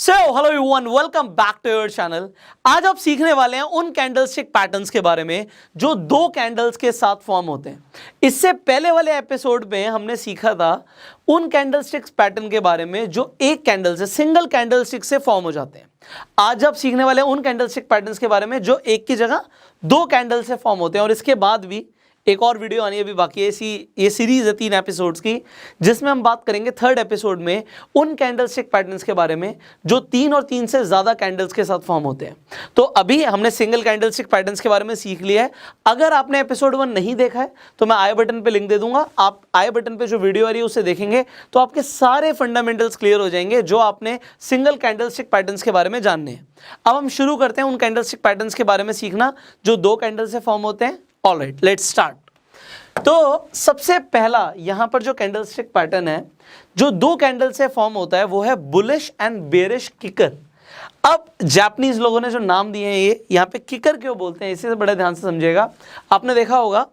So hello everyone, welcome back to your channel. आज आप सीखने वाले हैं उन कैंडलस्टिक पैटर्न्स के बारे में जो दो कैंडल्स के साथ फॉर्म होते हैं। इससे पहले वाले एपिसोड में हमने सीखा था उन कैंडलस्टिक्स पैटर्न के बारे में जो एक कैंडल से, सिंगल कैंडलस्टिक से फॉर्म हो जाते हैं। आज आप सीखने वाले हैं उन कैंडलस्टिक पैटर्न्स के बारे में जो एक की जगह दो कैंडल से फॉर्म होते हैं। और इसके बाद भी एक और वीडियो आनी अभी बाकी है। ये सीरीज है 3 एपिसोड्स की, जिसमें हम बात करेंगे 3rd एपिसोड में उन कैंडलस्टिक पैटर्न्स के बारे में जो 3 और 3 से ज़्यादा कैंडल्स के साथ फॉर्म होते हैं। तो अभी हमने सिंगल कैंडलस्टिक पैटर्न्स के बारे में सीख लिया है। अगर आपने एपिसोड 1 नहीं देखा है तो मैं आई बटन पर लिंक दे दूंगा। आप आई बटन पर जो वीडियो आ रही है उसे देखेंगे तो आपके सारे फंडामेंटल्स क्लियर हो जाएंगे जो आपने सिंगल कैंडलस्टिक पैटर्न्स के बारे में जानने हैं। अब हम शुरू करते हैं उन कैंडलस्टिक पैटर्न्स के बारे में सीखना जो दो कैंडल से फॉर्म होते हैं। Alright, let's start. तो सबसे पहला यहां पर जो कैंडलस्टिक पैटर्न है जो दो कैंडल से फॉर्म होता है वो है बुलिश एंड बेरिश किकर। अब जापानीज लोगों ने जो नाम दिए हैं ये यहाँ पे किकर क्यों बोलते हैं इसे बड़े ध्यान से समझिएगा। आपने देखा होगा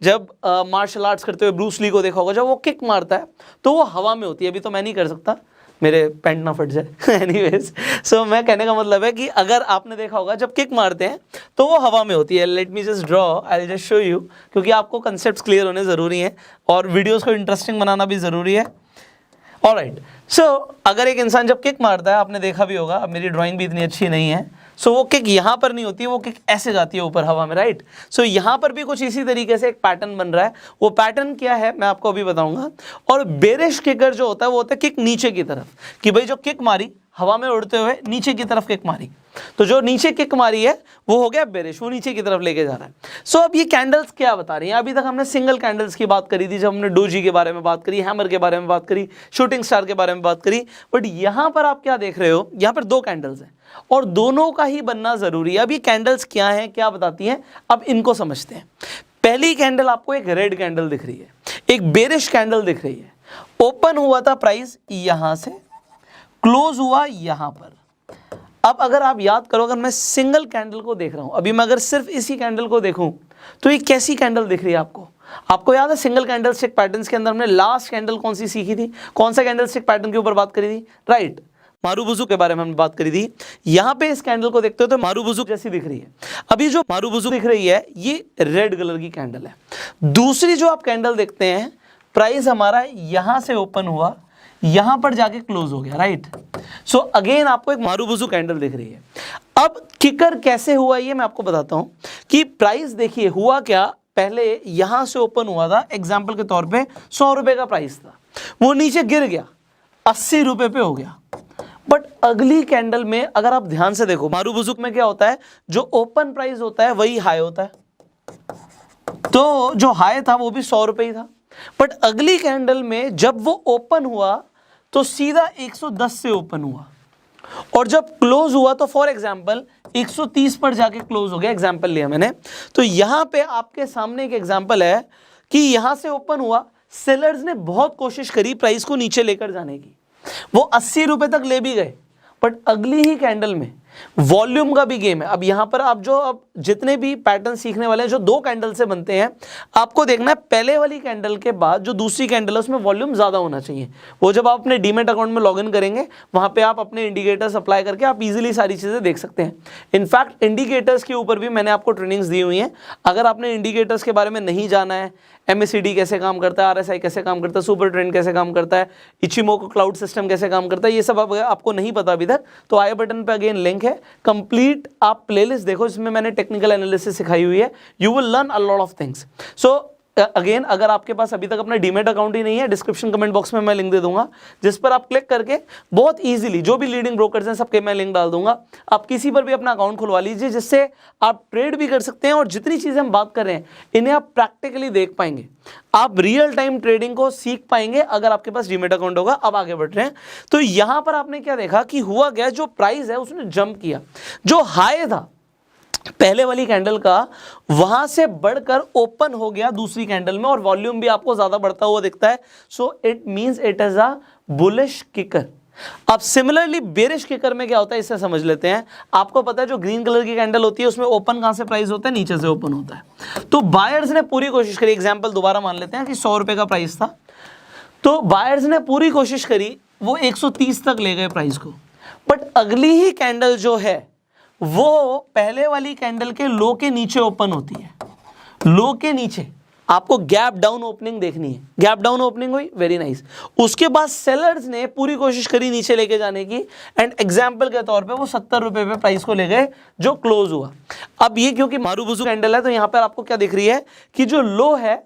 जब मार्शल आर्ट्स करते हुए ब्रूस ली को देखा होगा, जब वो किक मारता है तो वो हवा में होती है। अभी तो मैं नहीं कर सकता, मेरे पैंट ना फट जाए। एनीवेज, सो मैं कहने का मतलब है कि अगर आपने देखा होगा जब किक मारते हैं तो वो हवा में होती है। Let me just draw, I will just show you, क्योंकि आपको कंसेप्ट्स क्लियर होने ज़रूरी हैं और वीडियोस को इंटरेस्टिंग बनाना भी ज़रूरी है। ऑलराइट, सो अगर एक इंसान जब किक मारता है, आपने देखा भी होगा, अब मेरी ड्राइंग भी इतनी अच्छी नहीं है, सो वो किक यहाँ पर नहीं होती है, वो किक ऐसे जाती है ऊपर हवा में, राइट। सो यहाँ पर भी कुछ इसी तरीके से एक पैटर्न बन रहा है। वो पैटर्न क्या है मैं आपको अभी बताऊंगा। और बेरिश किकर जो होता है वो होता है किक नीचे की तरफ, कि भाई जो किक मारी हवा में उड़ते हुए नीचे की तरफ किक मारी, तो जो नीचे किक मारी है वो हो गया बेरिश, वो नीचे की तरफ लेके जा रहा है। सो अब ये कैंडल्स क्या बता रही हैं। अभी तक हमने सिंगल कैंडल्स की बात करी थी, जब हमने डोजी के बारे में बात करी, हैमर के बारे में बात करी, शूटिंग स्टार के बारे में बात करी। बट यहाँ पर आप क्या देख रहे हो, यहाँ पर दो कैंडल्स हैं और दोनों का ही बनना जरूरी है। अब ये कैंडल्स क्या हैं, क्या बताती हैं, अब इनको समझते हैं। पहली कैंडल आपको एक रेड कैंडल दिख रही है, एक बेरिश कैंडल दिख रही है। ओपन हुआ था प्राइस यहां से, क्लोज हुआ यहां पर। अब अगर आप याद करो, अगर मैं सिंगल कैंडल को देख रहा हूं, अभी मैं अगर सिर्फ इसी कैंडल को देखूं तो ये कैसी कैंडल दिख रही है आपको। आपको याद है सिंगल कैंडलस्टिक पैटर्न्स के अंदर हमने लास्ट कैंडल कौन सी सीखी थी, कौन सा कैंडलस्टिक पैटर्न के ऊपर बात करी थी, राइट, मारुबुजु के बारे में हमने बात करी थी। यहां पे इस कैंडल को देखते हो तो मारुबुजु जैसी दिख रही है। अभी जो मारुबुजु दिख रही है ये रेड कलर की कैंडल है। दूसरी जो आप कैंडल देखते हैं, प्राइस हमारा यहां से ओपन हुआ, यहां पर जाके क्लोज हो गया, राइट। सो अगेन आपको एक मारुबुजु कैंडल दिख रही है। अब किकर कैसे हुआ ये मैं आपको बताता हूं कि प्राइस देखिए हुआ क्या। पहले यहां से ओपन हुआ था, एग्जाम्पल के तौर पे 100 रुपए का प्राइस था, वो नीचे गिर गया, 80 रुपए पे हो गया। बट अगली कैंडल में अगर आप ध्यान से देखो, मारुबुजु में क्या होता है, जो ओपन प्राइस होता है वही हाई होता है। तो जो हाई था वो भी 100 रुपए ही था। बट अगली कैंडल में जब वो ओपन हुआ तो सीधा 110 से ओपन हुआ और जब क्लोज हुआ तो फॉर एग्जांपल 130 पर जाके क्लोज हो गया। एग्जांपल लिया मैंने, तो यहां पे आपके सामने एक एग्जांपल है कि यहां से ओपन हुआ, सेलर्स ने बहुत कोशिश करी प्राइस को नीचे लेकर जाने की, वो 80 रुपए तक ले भी गए। बट अगली ही कैंडल में वॉल्यूम का भी गेम है। अब यहां पर आप जो अब जितने भी पैटर्न सीखने वाले हैं जो दो कैंडल से बनते हैं, आपको देखना है पहले वाली कैंडल के बाद जो दूसरी कैंडल है उसमें वॉल्यूम ज्यादा होना चाहिए। वो जब आप अपने डीमेट अकाउंट में लॉगिन करेंगे वहां पे आप अपने इंडिकेटर्स अप्लाई करके आप इजीली सारी चीजें देख सकते हैं। इनफैक्ट इंडिकेटर्स के ऊपर भी मैंने आपको ट्रेनिंग्स दी हुई हैं। अगर आपने इंडिकेटर्स के बारे में नहीं जाना है, MACD कैसे काम करता है, RSI कैसे काम करता है, सुपर ट्रेंड कैसे काम करता है, इचिमोको क्लाउड सिस्टम कैसे काम करता है, ये सब आपको नहीं पता अभी तक, तो आई बटन पे अगेन लिंक है, कंप्लीट आप प्लेलिस्ट देखो, इसमें मैंने टेक्निकल एनालिसिस सिखाई हुई है। You will learn a lot of things. So again अगर आपके पास अभी तक अपना डीमेट अकाउंट ही नहीं है, डिस्क्रिप्शन कमेंट बॉक्स में मैं लिंक दे दूंगा, जिस पर आप क्लिक करके बहुत इजीली जो भी लीडिंग ब्रोकर्स हैं सबके मैं लिंक डाल दूंगा, आप किसी पर भी अपना अकाउंट खुलवा लीजिए, जिससे आप ट्रेड भी कर सकते हैं और जितनी चीजें हम बात कर रहे हैं इन्हें आप प्रैक्टिकली देख पाएंगे, आप रियल टाइम ट्रेडिंग को सीख पाएंगे अगर आपके पास डीमेट अकाउंट होगा। अब आगे बढ़ रहे हैं, तो यहां पर आपने क्या देखा कि हुआ गया, जो प्राइस है उसने जंप किया, जो हाई था पहले वाली कैंडल का वहां से बढ़कर ओपन हो गया दूसरी कैंडल में और वॉल्यूम भी आपको ज्यादा बढ़ता हुआ दिखता है। So it means it is a bullish kicker. अब सिमिलरली बेरिश किकर में क्या होता है इससे समझ लेते हैं। आपको पता है जो ग्रीन कलर की कैंडल होती है उसमें ओपन कहां से प्राइस होता है, नीचे से ओपन होता है। तो बायर्स ने पूरी कोशिश करी, एग्जांपल दोबारा मान लेते हैं कि 100 रुपए का प्राइस था, तो बायर्स ने पूरी कोशिश करी, वो 130 तक ले गए प्राइस को। बट अगली ही कैंडल जो है वो पहले वाली कैंडल के लो के नीचे ओपन होती है। लो के नीचे आपको गैप डाउन ओपनिंग देखनी है। गैप डाउन ओपनिंग हुई, वेरी नाइस। उसके बाद सेलर्स ने पूरी कोशिश करी नीचे लेके जाने की, एंड एग्जाम्पल के तौर पे वो 70 रुपए पे प्राइस को ले गए जो क्लोज हुआ। अब ये क्योंकि मारुबुजु कैंडल है तो यहाँ पर आपको क्या दिख रही है कि जो लो है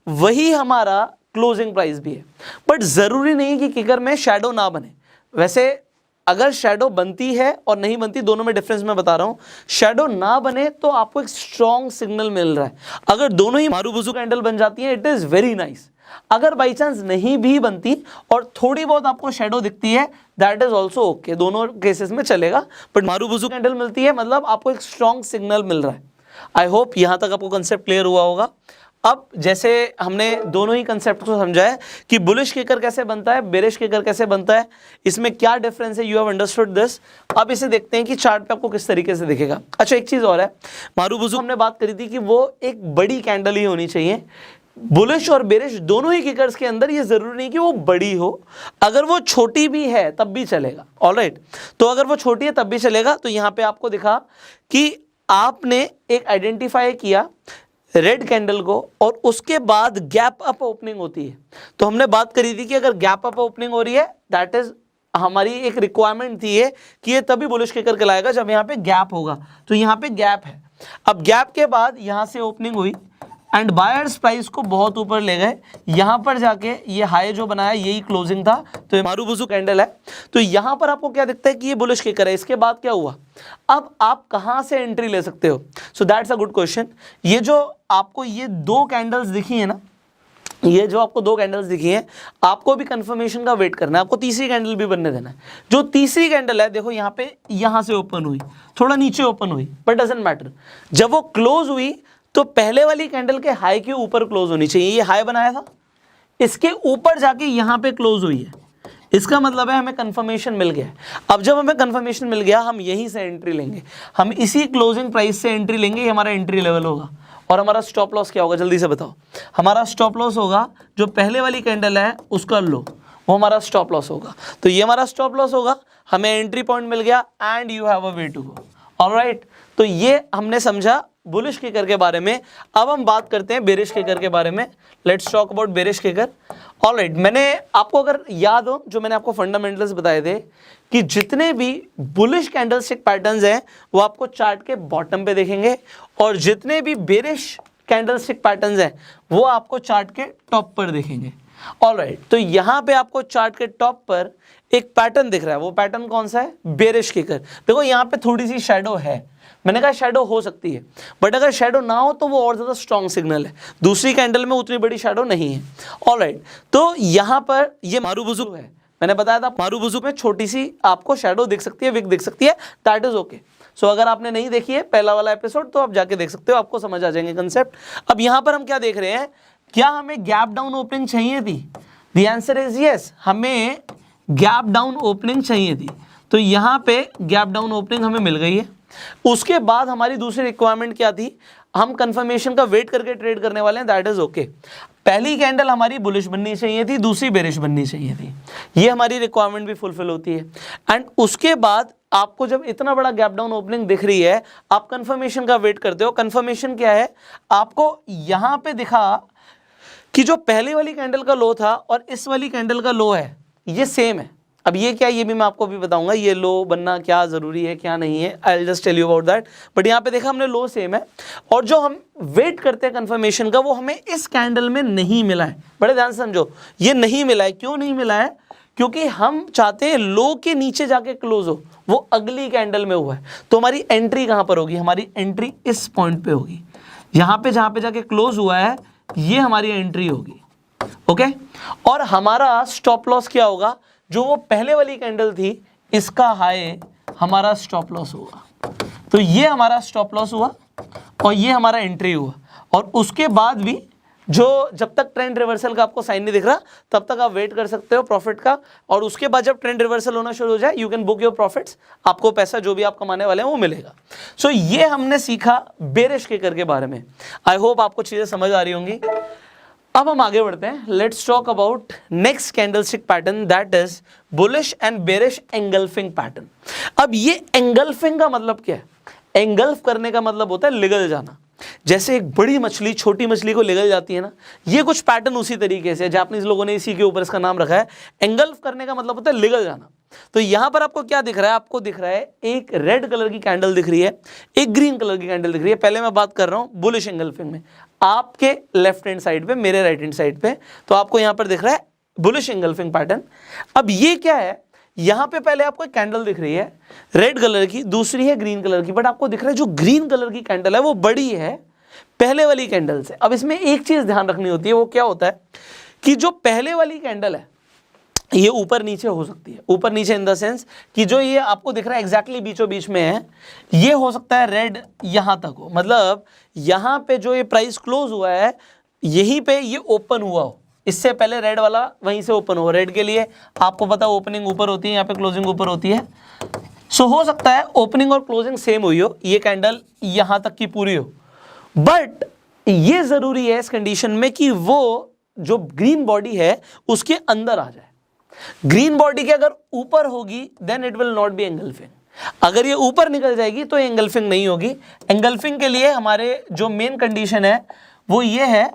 वही हमारा क्लोजिंग प्राइस भी है। बट जरूरी नहीं कि किकर में शैडो ना बने। वैसे अगर शैडो बनती है और नहीं बनती, दोनों में डिफरेंस मैं बता रहा हूं। शैडो ना बने तो आपको एक स्ट्रॉन्ग सिग्नल मिल रहा है। अगर दोनों ही मारुबुजु कैंडल बन जाती है, इट इज वेरी नाइस। अगर बाई चांस नहीं भी बनती और थोड़ी बहुत आपको शैडो दिखती है, दैट इज ऑल्सो ओके, दोनों केसेस में चलेगा। बट मारुबुजु कैंडल मिलती है मतलब आपको एक स्ट्रॉन्ग सिग्नल मिल रहा है। आई होप यहां तक आपको कंसेप्ट क्लियर हुआ होगा। अब जैसे हमने दोनों ही कंसेप्ट को समझा है कि बुलिश किकर कैसे बनता है, बेरिश किकर कैसे बनता है, इसमें क्या डिफरेंस है, यू हैव अंडरस्टूड दिस। अब इसे देखते हैं कि चार्ट पे आपको किस तरीके से दिखेगा। अच्छा, एक चीज और है, मारुबुजु हमने बात करी थी कि वो एक बड़ी कैंडल ही होनी चाहिए। बुलिश और बेरिश दोनों ही किकर्स के अंदर ये जरूरी नहीं कि वो बड़ी हो, अगर वो छोटी भी है तब भी चलेगा। ऑलराइट, तो अगर वो छोटी है तब भी चलेगा। तो यहाँ पे आपको दिखा कि आपने एक आइडेंटिफाई किया रेड कैंडल को और उसके बाद गैप अप ओपनिंग होती है। तो हमने बात करी थी कि अगर गैप अप ओपनिंग हो रही है, दैट इज हमारी एक रिक्वायरमेंट थी ये कि ये तभी बुलिश किकर कहलाएगा जब यहाँ पे गैप होगा। तो यहाँ पे गैप है। अब गैप के बाद यहाँ से ओपनिंग हुई एंड बायर्स प्राइस को बहुत ऊपर ले गए। यहाँ पर जाके ये हाई जो बनाया यही क्लोजिंग था, तो ये मारुबुजु कैंडल है। तो यहाँ पर आपको क्या दिखता है कि ये बुलिश किकर है। इसके बाद क्या हुआ, अब आप कहाँ से एंट्री ले सकते हो? So that's a good question. ये जो आपको ये दो कैंडल्स दिखी है ना, ये जो आपको दो कैंडल्स दिखी हैं, आपको भी कंफर्मेशन का वेट करना है। आपको तीसरी कैंडल भी बनने देना है। जो तीसरी कैंडल है देखो यहाँ पे, यहाँ से ओपन हुई, थोड़ा नीचे ओपन हुई, बट डजंट मैटर। जब वो क्लोज हुई तो पहले वाली कैंडल के हाई के ऊपर क्लोज होनी चाहिए। ये हाई बनाया था, इसके ऊपर जाके यहाँ पे क्लोज हुई है। इसका मतलब है हमें कंफर्मेशन मिल गया। अब जब हमें कंफर्मेशन मिल गया, हम यहीं से एंट्री लेंगे। हम इसी क्लोजिंग प्राइस से एंट्री लेंगे, ये हमारा एंट्री लेवल होगा। और हमारा स्टॉप लॉस क्या होगा, जल्दी से बताओ। हमारा स्टॉप लॉस होगा जो पहले वाली कैंडल है उसका लो, वो हमारा स्टॉप लॉस होगा। तो ये हमारा स्टॉप लॉस होगा, हमें एंट्री पॉइंट मिल गया and you have a way to go. Alright, तो ये हमने समझा बुलिश किकर के बारे में। अब हम बात करते हैं बेरिश किकर के बारे में। Let's talk about bearish kicker. Alright, मैंने आपको अगर याद हो जो मैंने आपको फंडामेंटल्स बताए थे कि जितने भी बुलिश कैंडलस्टिक पैटर्न्स हैं वो आपको चार्ट के बॉटम पे देखेंगे और जितने भी बेरिश कैंडलस्टिक पैटर्न्स हैं वो आपको चार्ट के टॉप पर देखेंगे। ऑलराइट, तो यहाँ पे आपको चार्ट के टॉप पर एक पैटर्न दिख रहा है। वो पैटर्न कौन सा है? Bearish kicker. देखो यहाँ पे थोड़ी सी शैडो है, मैंने कहा शैडो हो सकती है, बट अगर शैडो ना हो तो वो और ज़्यादा स्ट्रॉन्ग सिग्नल है। दूसरी कैंडल में उतनी बड़ी शैडो नहीं है। ऑलराइट, तो यहाँ पर ये मारुबुजु है। मैंने बताया था मारुबुजु में छोटी सी आपको शैडो दिख सकती है, विक दिख सकती है, दैट इज ओके। सो अगर आपने नहीं देखी है पहला वाला एपिसोड तो आप जाके देख सकते हो, आपको समझ आ जाएंगे कंसेप्ट। अब यहाँ पर हम क्या देख रहे हैं, क्या हमें गैप डाउन ओपनिंग चाहिए थी? द आंसर इज यस, हमें गैप डाउन ओपनिंग चाहिए थी। तो यहाँ पे गैप डाउन ओपनिंग हमें मिल गई है। उसके बाद हमारी दूसरी रिक्वायरमेंट क्या थी, हम कंफर्मेशन का वेट करके ट्रेड करने वाले हैं, दैट इज ओके। पहली कैंडल हमारी बुलिश बननी चाहिए थी, दूसरी बेरिश बननी चाहिए थी, ये हमारी रिक्वायरमेंट भी फुलफिल होती है। एंड उसके बाद आपको जब इतना बड़ा गैप डाउन ओपनिंग दिख रही है, आप कंफर्मेशन का वेट करते हो। कंफर्मेशन क्या है, आपको यहां पे दिखा कि जो पहली वाली कैंडल का लो था और इस वाली कैंडल का लो है ये सेम है। अब ये क्या, ये भी मैं आपको भी बताऊंगा, ये लो बनना क्या जरूरी है क्या नहीं है, I will just tell you about that. But यहाँ पे देखा हमने लो सेम है और जो हम वेट करते हैं कंफर्मेशन का वो हमें इस कैंडल में नहीं मिला है। बड़े ध्यान से समझो, ये नहीं मिला है। क्यों नहीं मिला है? क्योंकि हम चाहते हैं लो के नीचे जाके क्लोज हो, वो अगली कैंडल में हुआ है। तो हमारी एंट्री कहाँ पर होगी? हमारी एंट्री इस पॉइंट पे होगी, यहाँ पे जहाँ पे जाके क्लोज हुआ है ये हमारी एंट्री होगी। ओके, और हमारा स्टॉप लॉस क्या होगा? जो वो पहले वाली कैंडल थी इसका हाई हमारा स्टॉप लॉस होगा। तो ये हमारा स्टॉप लॉस हुआ और ये हमारा एंट्री हुआ। और उसके बाद भी जो जब तक ट्रेंड रिवर्सल का आपको साइन नहीं दिख रहा तब तक आप वेट कर सकते हो प्रॉफिट का। और उसके बाद जब ट्रेंड रिवर्सल होना शुरू हो जाए you can book your profits, आपको पैसा जो भी आप कमाने वाले हैं वो मिलेगा। सो ये हमने सीखा बेरिश किकर के बारे में। आई होप आपको चीज़ें समझ आ रही होंगी। अब हम आगे बढ़ते हैं, let's talk about next candlestick pattern, that is bullish and bearish engulfing pattern. अब ये एंगल्फिंग का मतलब क्या है? एंगल्फ करने का मतलब होता है लिगल जाना। जैसे एक बड़ी मछली छोटी मछली को लिगल जाती है ना, ये कुछ पैटर्न उसी तरीके से, जापानीज लोगों ने इसी के ऊपर इसका नाम रखा है। एंगल्फ करने का मतलब होता है लिगल जाना। तो यहां पर आपको क्या दिख रहा है? आपको दिख रहा है एक रेड कलर की कैंडल दिख रही है, एक ग्रीन कलर की कैंडल दिख रही है। पहले मैं बात कर रहा हूं बुलिश एंगल्फिंग में, आपके लेफ्ट हैंड साइड पे, मेरे राइट हैंड साइड पे, तो आपको यहां पर दिख रहा है बुलिश एंगल्फिंग पैटर्न। अब ये क्या है? यहां पे पहले आपको एक कैंडल दिख रही है रेड कलर की, दूसरी है ग्रीन कलर की, बट आपको दिख रहा है जो ग्रीन कलर की कैंडल है वो बड़ी है पहले वाली कैंडल से। अब इसमें एक चीज ध्यान रखनी होती है, वो क्या होता है कि जो पहले वाली कैंडल है ये ऊपर नीचे हो सकती है। ऊपर नीचे इन द सेंस कि जो ये आपको दिख रहा है एग्जैक्टली बीचों बीच में है, ये हो सकता है रेड यहां तक हो, मतलब यहां पे जो ये प्राइस क्लोज हुआ है यहीं पे ये ओपन हुआ हो, इससे पहले रेड वाला वहीं से ओपन हो। रेड के लिए आपको पता है ओपनिंग ऊपर होती है, यहाँ पे क्लोजिंग ऊपर होती है। सो हो सकता है ओपनिंग और क्लोजिंग सेम हुई हो, ये कैंडल यहां तक की पूरी हो, बट ये जरूरी है इस कंडीशन में कि वो जो ग्रीन बॉडी है उसके अंदर आ जाए। ग्रीन बॉडी के अगर ऊपर होगी then it will not be engulfing, अगर ये ऊपर निकल जाएगी तो एंगल्फिंग नहीं होगी। एंगल्फिंग के लिए हमारे जो मेन कंडीशन है वो ये है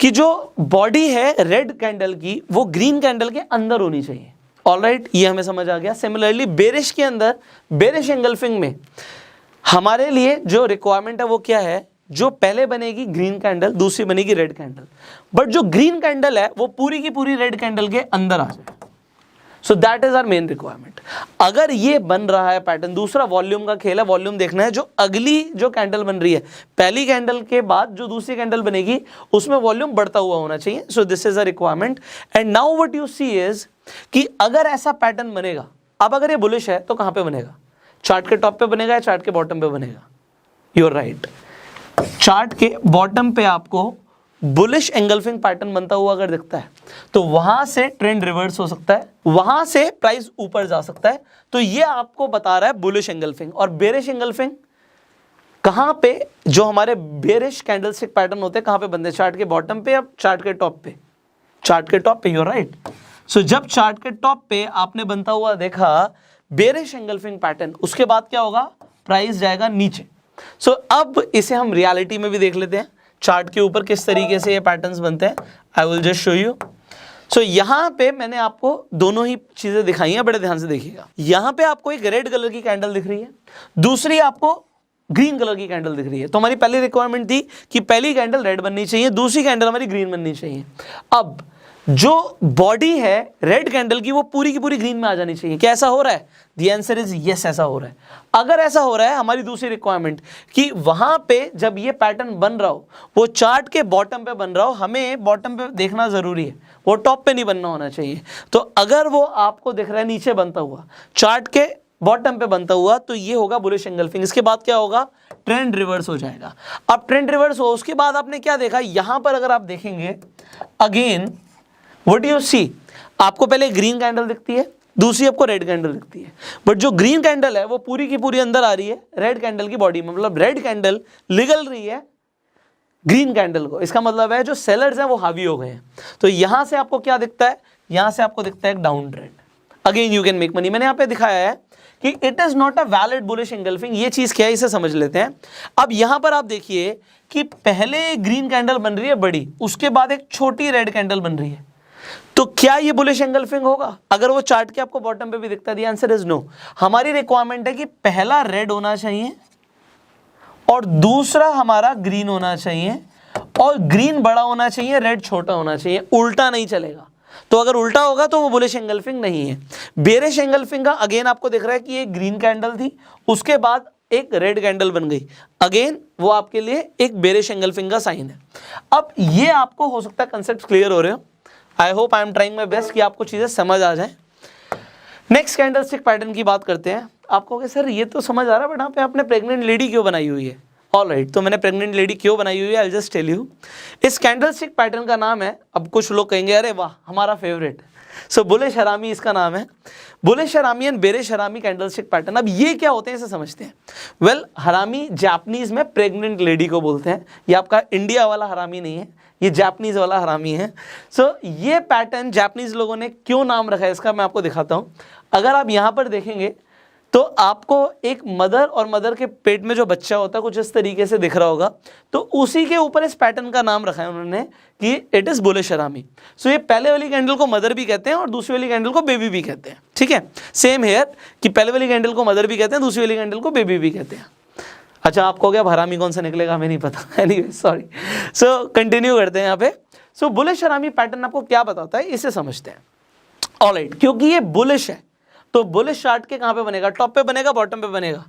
कि जो बॉडी है रेड कैंडल की वो ग्रीन कैंडल के अंदर होनी चाहिए। ऑलराइट, ये हमें समझ आ गया। सिमिलरली बेरिश के अंदर, बेरिश एंगल्फिंग में हमारे लिए जो रिक्वायरमेंट है वो क्या है? जो पहले बनेगी ग्रीन कैंडल, दूसरी बनेगी रेड कैंडल, बट जो ग्रीन कैंडल है वो पूरी की पूरी रेड कैंडल के अंदर आ जाए। So that is our main requirement. अगर ये बन रहा है पैटर्न, दूसरा वॉल्यूम का खेल है, वॉल्यूम देखना है। जो अगली जो कैंडल बन रही है, पहली कैंडल के बाद जो दूसरी कैंडल बनेगी उसमें वॉल्यूम बढ़ता हुआ होना चाहिए। So this is a requirement. And now what you see is कि अगर ऐसा पैटर्न बनेगा, अब अगर ये बुलिश है तो कहां पे बनेगा? चार्ट के टॉप पे बनेगा या चार्ट के बॉटम पे बनेगा? यू आर राइट, चार्ट के बॉटम पे आपको बुलिश एंगल्फिंग पैटर्न बनता हुआ अगर दिखता है तो वहां से ट्रेंड रिवर्स हो सकता है, वहां से प्राइस ऊपर जा सकता है। तो ये आपको बता रहा है बुलिश एंगल्फिंग। और बेरिश एंगल्फिंग कहां पे, जो हमारे बेरिश कैंडलस्टिक पैटर्न होते हैं कहां पे बनते हैं? चार्ट के बॉटम पे या चार्ट के टॉप पे? चार्ट के टॉप पे, यू आर राइट। सो जब चार्ट के टॉप पे आपने बनता हुआ देखा बेरिश एंगल्फिंग पैटर्न, उसके बाद क्या होगा? प्राइस जाएगा नीचे। सो अब इसे हम रियलिटी में भी देख लेते हैं, चार्ट के ऊपर किस तरीके से ये पैटर्न्स बनते हैं। I will just show you. So यहां पे मैंने आपको दोनों ही चीजें दिखाई हैं, बड़े ध्यान से देखिएगा। यहां पे आपको एक रेड कलर की कैंडल दिख रही है, दूसरी आपको ग्रीन कलर की कैंडल दिख रही है। तो हमारी पहली रिक्वायरमेंट थी कि पहली कैंडल रेड बननी चाहिए, दूसरी कैंडल हमारी ग्रीन बननी चाहिए। अब जो बॉडी है रेड कैंडल की वो पूरी की पूरी ग्रीन में आ जानी चाहिए। क्या ऐसा हो रहा है? द आंसर इज यस, ऐसा हो रहा है। अगर ऐसा हो रहा है, हमारी दूसरी रिक्वायरमेंट कि वहां पे जब ये पैटर्न बन रहा हो वो चार्ट के बॉटम पे बन रहा हो, हमें बॉटम पे देखना जरूरी है, वो टॉप पे नहीं बनना होना चाहिए। तो अगर वो आपको दिख रहा है नीचे बनता हुआ, चार्ट के बॉटम पे बनता हुआ, तो ये होगा बुलिश एंगल्फिंग। इसके बाद क्या होगा? ट्रेंड रिवर्स हो जाएगा। अब ट्रेंड रिवर्स हो, उसके बाद आपने क्या देखा? यहां पर अगर आप देखेंगे again what do you see, आपको पहले ग्रीन कैंडल दिखती है, दूसरी आपको रेड कैंडल दिखती है, बट जो ग्रीन कैंडल है वो पूरी की पूरी अंदर आ रही है रेड कैंडल की बॉडी में, मतलब रेड कैंडल लिगल रही है ग्रीन कैंडल को। इसका मतलब है जो सेलर्स हैं वो हावी हो गए हैं। तो यहां से आपको क्या दिखता है? यहां से आपको दिखता है एक down trend. Again you can make money. मैंने यहां पे दिखाया है कि it is not a valid bullish engulfing. ये चीज क्या है इसे समझ लेते हैं। अब यहां पर आप देखिए कि पहले ग्रीन कैंडल बन रही है बड़ी, उसके बाद एक छोटी रेड कैंडल बन रही है, तो क्या ये बुलिश एंगल्फिंग होगा? अगर वो चार्ट के आपको बॉटम पे भी दिखता है, द आंसर इज नो। हमारी रिक्वायरमेंट है कि पहला रेड होना चाहिए और दूसरा हमारा ग्रीन होना चाहिए, और ग्रीन बड़ा होना चाहिए, रेड छोटा होना चाहिए, उल्टा नहीं चलेगा। तो अगर उल्टा होगा तो वो बुलिश एंगल्फिंग नहीं है। बेरिश एंगल्फिंग का अगेन आपको दिख रहा है कि ये ग्रीन कैंडल थी, उसके बाद एक रेड कैंडल बन गई, अगेन वो आपके लिए एक बेरिश एंगल्फिंग का साइन है। अब ये आपको हो सकता है कंसेप्ट क्लियर हो रहे हो। I hope I am trying my best कि आपको चीजें समझ आ जाए। नेक्स्ट कैंडलस्टिक पैटर्न की बात करते हैं। आपको कहे सर ये तो समझ आ रहा है, बट यहाँ पे आपने प्रेग्नेंट लेडी क्यों बनाई हुई है? ऑलराइट, तो मैंने प्रेग्नेंट लेडी क्यों बनाई हुई है, आई जस्ट टेल यू। इस कैंडलस्टिक पैटर्न का नाम है, अब कुछ लोग कहेंगे अरे वाह हमारा फेवरेट, सो बुलिश हरामी इसका नाम है। बुलिश हरामी एंड बेरिश हरामी कैंडलस्टिक पैटर्न। अब ये क्या होते हैं इसे समझते हैं। वेल, हरामी जापानीज में प्रेग्नेंट लेडी को बोलते हैं। ये आपका इंडिया वाला हरामी नहीं है, ये जापानीज वाला हरामी है। सो ये पैटर्न जापानीज लोगों ने क्यों नाम रखा है इसका मैं आपको दिखाता हूँ। अगर आप यहाँ पर देखेंगे तो आपको एक मदर और मदर के पेट में जो बच्चा होता है कुछ इस तरीके से दिख रहा होगा, तो उसी के ऊपर इस पैटर्न का नाम रखा है उन्होंने कि इट इज बुलिश हरामी। सो ये पहले वाली कैंडल को मदर भी कहते हैं और दूसरी वाली कैंडल को बेबी भी कहते हैं, ठीक है। सेम हेयर कि पहले वाली कैंडल को मदर भी कहते हैं, दूसरी वाली कैंडल को बेबी भी कहते हैं। अच्छा, आपको क्या हरामी कौन सा निकलेगा हमें नहीं पता, एनीवे सॉरी। सो कंटिन्यू करते हैं यहाँ पे। सो बुलिश हरामी पैटर्न आपको क्या बताता है इसे समझते हैं। ऑलराइट, क्योंकि ये बुलिश है तो बुलिश चार्ट के कहां पे बनेगा, टॉप पे बनेगा, बॉटम पे बनेगा।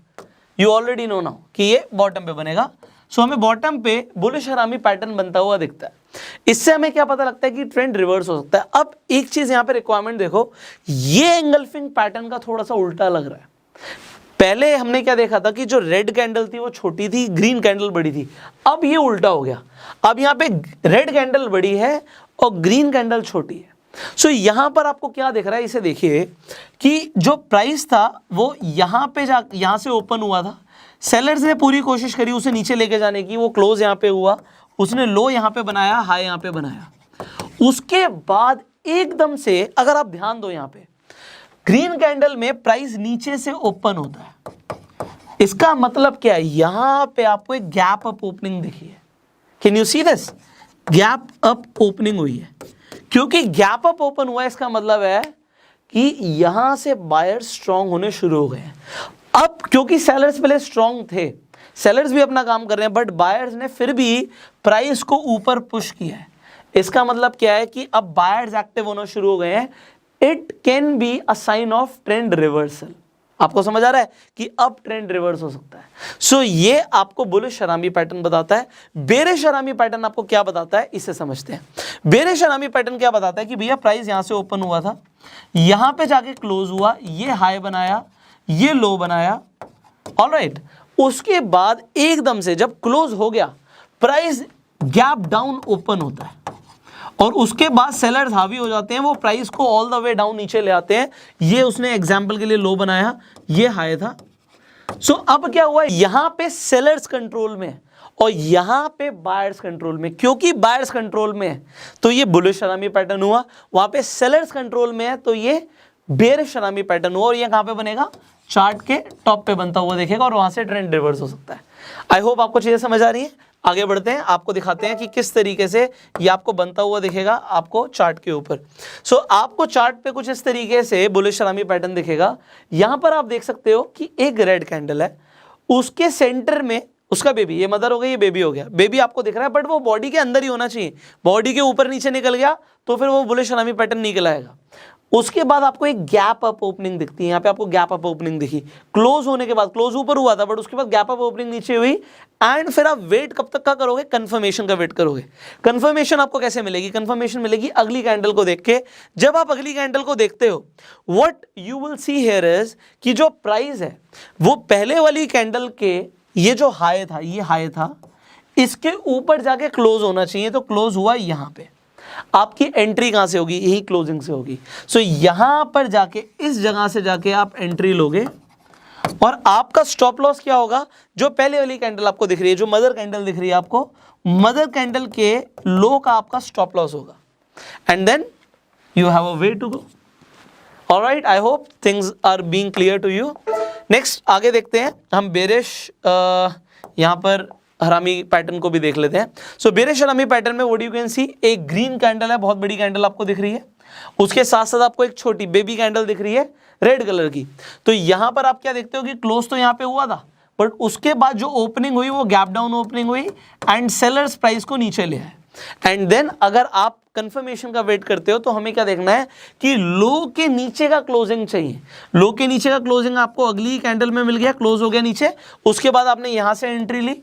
यू ऑलरेडी नो नाउ कि ये बॉटम पे बनेगा। सो हमें बॉटम पे बुलिश हरामी पैटर्न बनता हुआ दिखता है। इससे हमें क्या पता लगता है कि ट्रेंड रिवर्स हो सकता है। अब एक चीज यहां पे रिक्वायरमेंट देखो, ये एंगल्फिंग पैटर्न का थोड़ा सा उल्टा लग रहा है। पहले हमने क्या देखा था कि जो रेड कैंडल थी वो छोटी थी, ग्रीन कैंडल बड़ी थी। अब ये उल्टा हो गया, अब यहाँ पे रेड कैंडल बड़ी है और ग्रीन कैंडल छोटी है। सो यहां पर आपको क्या दिख रहा है, इसे देखिए कि जो प्राइस था वो यहां पे यहां से ओपन हुआ था, सेलर्स ने पूरी कोशिश करी उसे नीचे लेके जाने की, वो क्लोज यहां पे हुआ, उसने लो यहां पे बनाया, हाई यहां पे बनाया। उसके बाद एकदम से अगर आप ध्यान दो यहां पे ग्रीन कैंडल में प्राइस नीचे से ओपन होता है। इसका मतलब क्या है, यहां पे आपको एक गैप अप ओपनिंग दिखी है। Can you see this, gap up opening हुई है। क्योंकि गैप अप ओपन हुआ इसका मतलब है कि यहां से बायर्स स्ट्रांग होने शुरू हो गए हैं। अब क्योंकि सेलर्स पहले स्ट्रांग थे, सेलर्स भी अपना काम कर रहे हैं, बट बायर्स ने फिर भी प्राइस को ऊपर पुश किया है। इसका मतलब क्या है कि अब बायर्स एक्टिव होना शुरू हो गए हैं। It can be a sign of trend reversal. आपको समझ आ रहा है कि अब ट्रेंड रिवर्स हो सकता है। सो ये आपको बुलिश हरामी पैटर्न बताता है। बेरिश हरामी पैटर्न आपको क्या बताता है इसे समझते हैं। बेरिश हरामी पैटर्न क्या बताता है कि भैया प्राइस यहां से ओपन हुआ था, यहां पे जाके क्लोज हुआ, ये हाई बनाया, ये लो बनाया, ऑलराइट। उसके बाद एकदम से जब क्लोज हो गया प्राइस गैप डाउन ओपन होता है और उसके बाद सेलर्स हावी हो जाते हैं, वो प्राइस को ऑल द वे डाउन नीचे ले आते हैं। ये उसने एग्जांपल के लिए लो बनाया, ये हाई था। सो अब क्या हुआ, यहां पे सेलर्स कंट्रोल में है और यहां पे बायर्स कंट्रोल में। क्योंकि बायर्स कंट्रोल में है तो ये बुलिश हरामी पैटर्न हुआ, वहां पे सेलर्स कंट्रोल में है तो ये बेरिश हरामी पैटर्न हुआ। और ये कहां पे बनेगा, चार्ट के टॉप पे बनता हुआ देखेगा और वहां से ट्रेंड रिवर्स हो सकता है। आई होप आपको चीजें समझ आ रही है। आगे बढ़ते हैं, आपको दिखाते हैं कि किस तरीके से ये आपको बनता हुआ दिखेगा आपको चार्ट के ऊपर। सो आपको चार्ट पे कुछ इस तरीके से बुलिश हरामी पैटर्न दिखेगा। यहां पर आप देख सकते हो कि एक रेड कैंडल है, उसके सेंटर में उसका बेबी, ये मदर हो गई, ये बेबी हो गया। बेबी आपको दिख रहा है बट वो बॉडी के अंदर ही होना चाहिए, बॉडी के ऊपर नीचे निकल गया तो फिर वो बुलिश हरामी पैटर्न निकल आएगा। उसके बाद आपको एक गैप अप ओपनिंग दिखती है, यहाँ पे आपको गैप अप ओपनिंग दिखी, क्लोज होने के बाद, क्लोज ऊपर हुआ था बट उसके बाद गैप अप ओपनिंग नीचे हुई। एंड फिर आप वेट कब तक का करोगे, कंफर्मेशन का वेट करोगे। कंफर्मेशन आपको कैसे मिलेगी, कंफर्मेशन मिलेगी अगली कैंडल को देख के। जब आप अगली कैंडल को देखते हो what you will see here is कि जो प्राइस है वो पहले वाली कैंडल के ये जो हाई था, ये हाई था, इसके ऊपर जाके क्लोज होना चाहिए, तो क्लोज हुआ यहां पे। आपकी एंट्री कहां से होगी, यही क्लोजिंग से होगी। सो यहां पर जाके इस जगह से जाके आप एंट्री लोगे और आपका स्टॉप लॉस क्या होगा, जो पहले वाली कैंडल आपको दिख रही है, जो मदर कैंडल दिख रही है आपको, मदर कैंडल के लो का आपका स्टॉप लॉस होगा। And then you have a way to go. Alright, I hope things are being clear to you. Next आगे देखते हैं हम बेरिश यहां पर हरामी पैटर्न को भी देख लेते हैं। सो बेरिश हरामी पैटर्न में व्हाट यू कैन सी, एक ग्रीन कैंडल है, बहुत बड़ी कैंडल आपको दिख रही है, उसके साथ साथ आपको एक छोटी बेबी कैंडल दिख रही है रेड कलर की। तो यहां पर आप क्या देखते हो कि क्लोज तो यहां पे हुआ था बट उसके बाद जो ओपनिंग हुई वो गैप डाउन ओपनिंग हुई एंड सेलर्स प्राइस को नीचे ले आए। एंड देन अगर आप कंफर्मेशन का वेट करते हो तो हमें क्या देखना है कि लो के नीचे का क्लोजिंग चाहिए। लो के नीचे का क्लोजिंग आपको अगली कैंडल में मिल गया, क्लोज हो गया नीचे, उसके बाद आपने यहां से एंट्री ली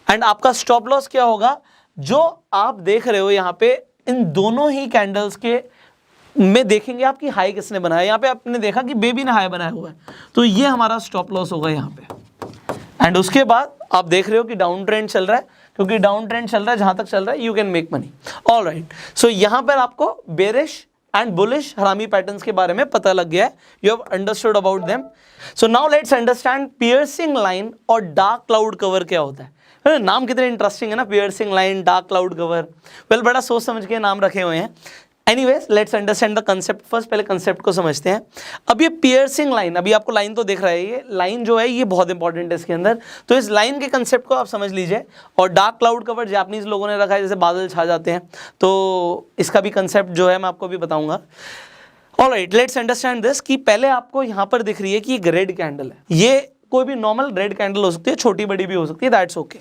एंड आपका स्टॉप लॉस क्या होगा, जो आप देख रहे हो यहाँ पे इन दोनों ही कैंडल्स के में देखेंगे आपकी हाई किसने बनाया। यहाँ पे आपने देखा कि बेबी ने हाई बनाया हुआ है, तो ये हमारा स्टॉप लॉस होगा यहाँ पे। एंड उसके बाद आप देख रहे हो कि डाउन ट्रेंड चल रहा है, क्योंकि डाउन ट्रेंड चल रहा है जहां तक चल रहा है you can make money. Alright, so यहाँ पर आपको bearish and bullish harami patterns के बारे में पता लग गया है, you have understood about them. So now let's understand piercing line और डार्क क्लाउड कवर क्या होता है। नाम कितने इंटरेस्टिंग है ना, piercing line, dark cloud cover. Well बड़ा सोच समझ के नाम रखे हुए हैं। Anyways let's understand the concept first, पहले कंसेप्ट को समझते हैं। अब ये पियर्सिंग लाइन, अभी आपको लाइन तो दिख रहा है, ये लाइन जो है ये बहुत इंपॉर्टेंट है इसके अंदर, तो इस लाइन के कंसेप्ट को आप समझ लीजिए। और डार्क क्लाउड कवर जापानीज लोगों ने रखा है, जैसे बादल छा जाते हैं, तो इसका भी कंसेप्ट जो है मैं आपको भी बताऊंगा। ऑलराइट, लेट्स अंडरस्टैंड दिस कि पहले आपको यहाँ पर दिख रही है कि एक रेड कैंडल है, ये कोई भी नॉर्मल रेड कैंडल हो सकती है, छोटी बड़ी भी हो सकती है, दैट्स ओके।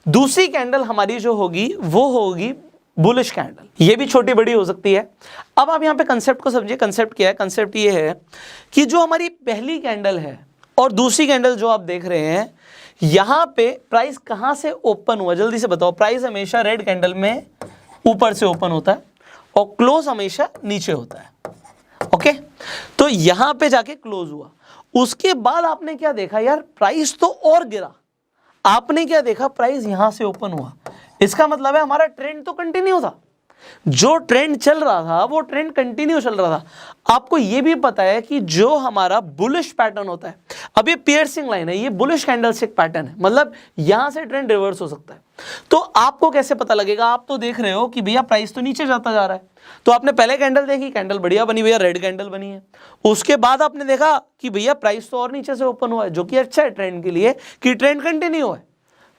दूसरी कैंडल हमारी जो होगी वो होगी बुलिश कैंडल, ये भी छोटी बड़ी हो सकती है। अब आप यहाँ पे कंसेप्ट को समझिए। कंसेप्ट क्या है? कंसेप्ट ये है कि जो हमारी पहली कैंडल है और दूसरी कैंडल जो आप देख रहे हैं, यहाँ पे प्राइस कहाँ से ओपन हुआ, जल्दी से बताओ। प्राइस हमेशा रेड कैंडल में ऊपर से ओपन होता है और क्लोज हमेशा नीचे होता है, ओके। तो यहाँ पे जाके क्लोज हुआ, उसके बाद आपने क्या देखा यार, प्राइस तो और गिरा। आपने क्या देखा, प्राइस यहां से ओपन हुआ, इसका मतलब है हमारा ट्रेंड तो कंटिन्यू था, जो ट्रेंड चल रहा था वो ट्रेंड कंटिन्यू चल रहा था। आपको ये भी पता है कि जो हमारा बुलिश पैटर्न होता है, अब ये पियर्सिंग लाइन है, ये बुलिश कैंडलस्टिक पैटर्न है, मतलब यहां से ट्रेंड रिवर्स हो सकता है। तो आपको कैसे पता लगेगा? आप तो देख रहे हो कि भैया प्राइस तो नीचे जाता जा रहा है, तो आपने पहले कैंडल देखी, कैंडल बढ़िया बनी, भैया रेड कैंडल बनी है। उसके बाद आपने देखा कि भैया प्राइस तो और नीचे से ओपन हुआ है, जो कि अच्छा है ट्रेंड के लिए कि ट्रेंड कंटिन्यू है।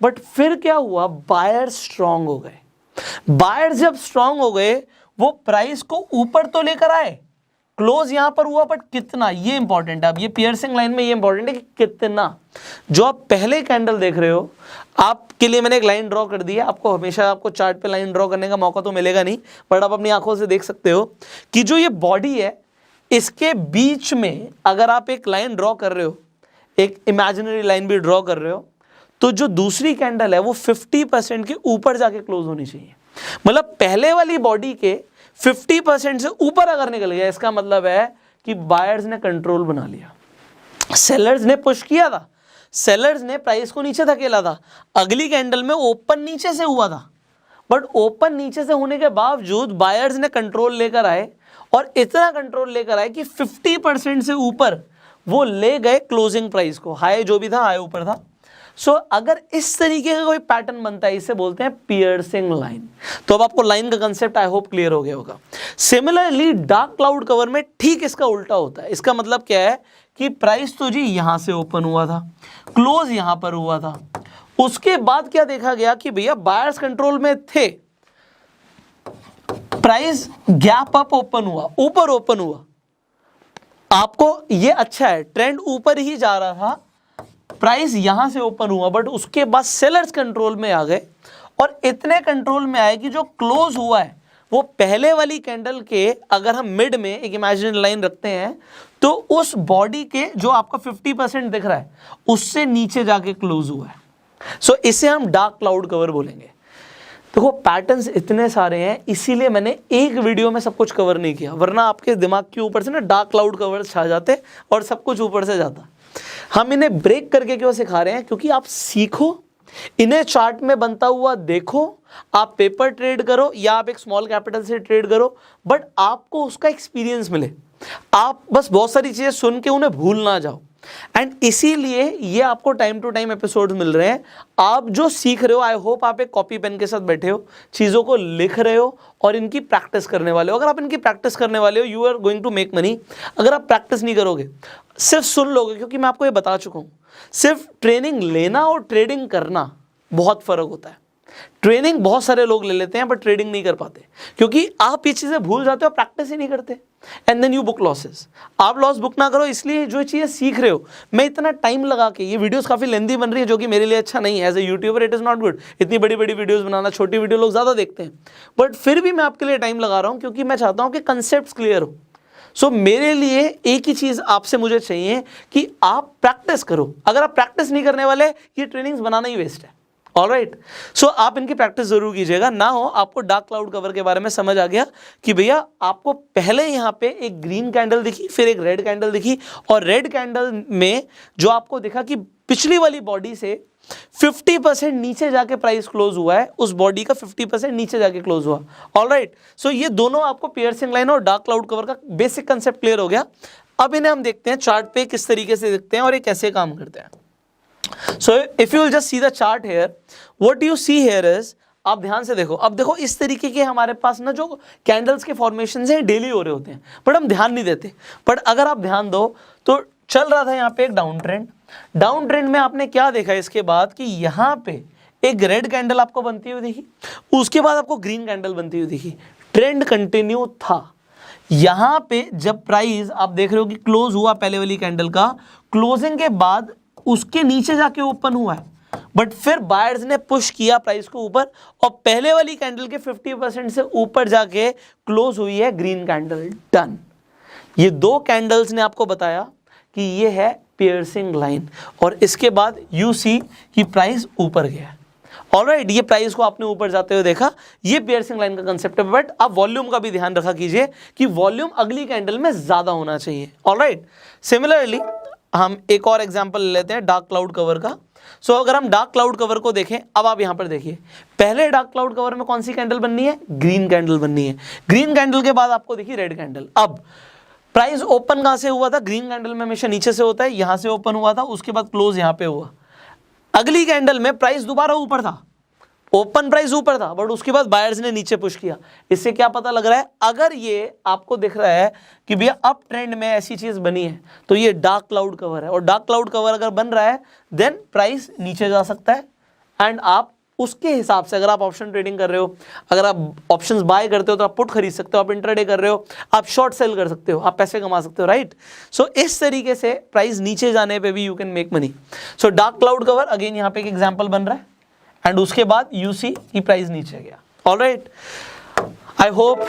बट फिर क्या हुआ, बायर्स स्ट्रांग हो गए। बायर्स जब स्ट्रांग हो गए, वो प्राइस को ऊपर तो लेकर आए, क्लोज यहां पर हुआ, बट कितना, ये इंपॉर्टेंट है। अब ये पियर्सिंग लाइन में ये इंपॉर्टेंट है कि कितना। जो आप पहले कैंडल देख रहे हो, आपके लिए मैंने एक लाइन ड्रॉ कर दी है, आपको हमेशा आपको चार्ट पे लाइन ड्रॉ करने का मौका तो मिलेगा नहीं, बट आप अपनी आंखों से देख सकते हो कि जो ये बॉडी है, इसके बीच में अगर आप एक लाइन ड्रॉ कर रहे हो, एक इमेजिनरी लाइन भी ड्रॉ कर रहे हो, तो जो दूसरी कैंडल है वो 50% के ऊपर जाके क्लोज होनी चाहिए। मतलब पहले वाली बॉडी के 50% से ऊपर अगर निकल गया, इसका मतलब है कि बायर्स ने कंट्रोल बना लिया, सेलर्स ने पुश किया था, सेलर्स ने प्राइस को नीचे धकेला था। अगली कैंडल में ओपन नीचे से हुआ था, बट ओपन नीचे से होने के बावजूद बायर्स ने कंट्रोल लेकर आए, और इतना कंट्रोल लेकर आए कि 50% से ऊपर वो ले गए क्लोजिंग प्राइस को। हाई जो भी था, हाई ऊपर था। सो अगर इस तरीके का कोई पैटर्न बनता है, इसे बोलते हैं पियर्सिंग लाइन। तो अब आपको लाइन का कंसेप्ट आई होप क्लियर हो गया होगा। सिमिलरली डार्क क्लाउड कवर में ठीक इसका उल्टा होता है। इसका मतलब क्या है कि प्राइस तो जी यहां से ओपन हुआ था, क्लोज यहां पर हुआ था, उसके बाद क्या देखा गया कि भैया बायर्स कंट्रोल में थे, प्राइस गैप अप ओपन हुआ, ऊपर ओपन हुआ। आपको ये अच्छा है, ट्रेंड ऊपर ही जा रहा था, प्राइस यहां से ओपन हुआ, बट उसके बाद सेलर्स कंट्रोल में आ गए, और इतने कंट्रोल में आए कि जो क्लोज हुआ है वो पहले वाली कैंडल के, अगर हम मिड में एक इमेजिनरी लाइन रखते हैं, तो उस बॉडी के जो आपको 50% दिख रहा है उससे नीचे जाके क्लोज हुआ है। सो इसे हम डार्क क्लाउड कवर बोलेंगे। देखो पैटर्न्स इतने सारे हैं, इसीलिए मैंने एक वीडियो में सब कुछ कवर नहीं किया, वरना आपके दिमाग के ऊपर से ना डार्क क्लाउड कवर छा जाते और सब कुछ ऊपर से जाता। हम इन्हें ब्रेक करके क्यों सिखा रहे हैं? क्योंकि आप सीखो, इन्हें चार्ट में बनता हुआ देखो, आप पेपर ट्रेड करो या आप एक स्मॉल कैपिटल से ट्रेड करो, बट आपको उसका एक्सपीरियंस मिले। आप बस बहुत सारी चीजें सुन के उन्हें भूल ना जाओ। एंड इसीलिए ये आपको टाइम टू टाइम एपिसोड मिल रहे हैं। आप जो सीख रहे हो, आई होप आप एक कॉपी पेन के साथ बैठे हो, चीज़ों को लिख रहे हो और इनकी प्रैक्टिस करने वाले हो। अगर आप इनकी प्रैक्टिस करने वाले हो, you are going to make money. अगर आप प्रैक्टिस नहीं करोगे, सिर्फ सुन लोगे, क्योंकि मैं आपको ये बता चुका हूँ, सिर्फ ट्रेनिंग लेना और ट्रेडिंग करना बहुत फ़र्क होता है। ट्रेनिंग बहुत सारे लोग ले लेते हैं बट ट्रेडिंग नहीं कर पाते, क्योंकि आप ये चीज़ें भूल जाते हो, प्रैक्टिस ही नहीं करते, and then you book losses. आप लॉस बुक ना करो, इसलिए जो चीज़ें सीख रहे हो, मैं इतना टाइम लगा के, ये वीडियोस काफ़ी लेंदी बन रही है, जो कि मेरे लिए अच्छा नहीं है। As a YouTuber it is not good इतनी बड़ी बड़ी वीडियोज़ बनाना, छोटी वीडियो लोग ज़्यादा देखते हैं, बट फिर भी मैं आपके लिए टाइम लगा रहा हूँ, क्योंकि मैं चाहता हूँ कि कंसेप्ट क्लियर हो। सो मेरे लिए एक ही चीज़ आपसे मुझे चाहिए कि आप प्रैक्टिस करो। अगर आप प्रैक्टिस नहीं करने वाले, ये ट्रेनिंग्स बनाना ही वेस्ट है। ऑलराइट, सो आप इनकी प्रैक्टिस जरूर कीजिएगा, ना हो आपको डार्क क्लाउड कवर के बारे में समझ आ गया कि भैया आपको पहले यहाँ पे एक ग्रीन कैंडल दिखी, फिर एक रेड कैंडल दिखी, और रेड कैंडल में जो आपको दिखा कि पिछली वाली बॉडी से 50% नीचे जाके प्राइस क्लोज हुआ है, उस बॉडी का 50% नीचे जाके क्लोज हुआ। ऑलराइट, सो ये दोनों आपको पियर्सिंग लाइन और डार्क क्लाउड कवर का बेसिक कंसेप्ट क्लियर हो गया। अब इन्हें हम देखते हैं चार्ट पे किस तरीके से दिखते हैं और ये कैसे काम करते हैं। So if you will just see the chart here, what you see here is, आप ध्यान से देखो, अब देखो इस तरीके के हमारे पास ना जो कैंडल्स के फॉर्मेशन हैं डेली हो रहे होते हैं, बट हम ध्यान नहीं देते। बट अगर आप ध्यान दो तो चल रहा था यहाँ पे एक डाउन ट्रेंड, डाउन ट्रेंड में आपने क्या देखा इसके बाद कि यहाँ पे एक रेड कैंडल आपको बनती हुई दिखी, उसके बाद आपको ग्रीन कैंडल बनती हुई दिखी, ट्रेंड कंटिन्यू था। यहाँ पे जब प्राइस आप देख रहे हो कि क्लोज हुआ पहले वाली कैंडल का, क्लोजिंग के बाद उसके नीचे जाके ओपन हुआ है, बट फिर बायर्स ने पुश किया प्राइस को ऊपर और पहले वाली कैंडल के 50% से ऊपर जाके क्लोज हुई है ग्रीन कैंडल। डन। ये दो कैंडल्स ने आपको बताया कि ये है पियर्सिंग लाइन, और इसके बाद यू सी कि प्राइस ऊपर गया। ऑलराइट, ये प्राइस को आपने ऊपर जाते हुए देखा, ये पियर्सिंग लाइन का कंसेप्ट है। बट आप वॉल्यूम का भी ध्यान रखा कीजिए कि वॉल्यूम अगली कैंडल में ज्यादा होना चाहिए। ऑलराइट, सिमिलरली हम एक और एग्जांपल ले लेते हैं डार्क क्लाउड कवर का। सो अगर हम डार्क क्लाउड कवर को देखें, अब आप यहां पर देखिए, पहले डार्क क्लाउड कवर में कौन सी कैंडल बननी है? ग्रीन कैंडल बननी है। ग्रीन कैंडल के बाद आपको देखिए रेड कैंडल। अब प्राइस ओपन कहां से हुआ था? ग्रीन कैंडल में हमेशा नीचे से होता है, यहां से ओपन हुआ था, उसके बाद क्लोज यहां पे हुआ। अगली कैंडल में प्राइस दोबारा ऊपर था, ओपन प्राइस ऊपर था, बट उसके बाद बायर्स ने नीचे पुश किया। इससे क्या पता लग रहा है? अगर ये आपको दिख रहा है कि भैया अप ट्रेंड में ऐसी चीज बनी है, तो ये डार्क क्लाउड कवर है, और डार्क क्लाउड कवर अगर बन रहा है देन प्राइस नीचे जा सकता है। एंड आप उसके हिसाब से, अगर आप ऑप्शन ट्रेडिंग कर रहे हो, अगर आप ऑप्शंस बाय करते हो तो आप पुट खरीद सकते हो, आप इंट्राडे कर रहे हो आप शॉर्ट सेल कर सकते हो, आप पैसे कमा सकते हो, राइट। सो इस तरीके से प्राइस नीचे जाने पे भी you can make money. So dark cloud cover again यहाँ पे एक एग्जांपल बन रहा है, एंड उसके बाद यू सी की प्राइस नीचे गया। ऑलराइट, आई होप